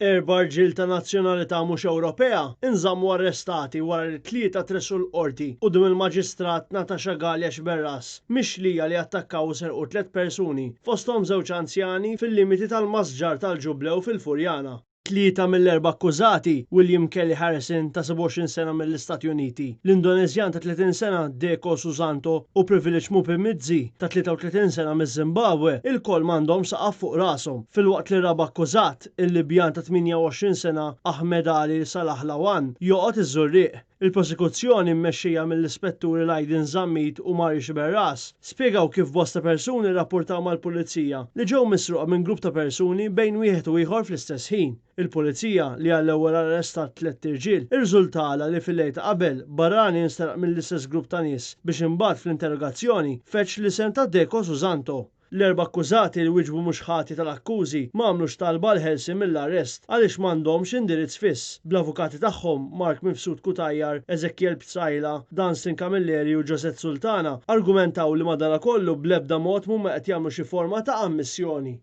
Erba' ġil ta' nazzjonalità mhux Ewropea inżammu arrestati wara li tlieta tresqu l-qorti quddiem il-Maġistrat Natasha Galjax Berras mixlija li attakkaw u serqu 3 persuni fosthom żewġ anzjani fil-limiti tal-Masġar tal-Ġublew fil-Furjana. Tlieta mill-erba' akkużati, William Kelly Harrison ta' 27 sena mill-Istati Uniti, l-Indoneżjan ta' 30 sena Deko Susanto u Privilege Mupimizzi ta' 33 sena miż-Zimbabwe il-koll m'għandhom saqaf fuq rashom, filwaqt li raba' akkużat, il-Libjan ta' 28 sena Ahmed Ali Salah Lawan joqgħod iż-żurrieq. Il-prosekuzzjoni mmexxija mill-ispetturi Lajdin Żammit u Marius Berras spjegaw kif bosta persuni rrappurtaw mal-pulizija li ġew misruqa minn grupp ta' persuni bejn wieħed u ieħor fl-istess ħin. Il-pulizija li għall-ewwel arrestat 3 irġiel irriżultala li fil-lejl ta' qabel barrani instaraq mill-istess grupp ta' nies biex imbagħad fl-interrogazzjoni feċ l-isem ta' Deko Susanto. L-erba' akkużati li wieġbu mhux ħati tal-akkużi m'għamlux talba l-ħelsien mill-arrest għaliex m'għandhomx indirizz fiss. Bl-avukati tagħhom Mark Mifsud Kutajjar, Ezekiel Psajla, Danstin Camilleri u Josette Sultana argumentaw li madankollu bl-ebda mod mhuma qed jagħmlu xi forma ta' ammissjoni.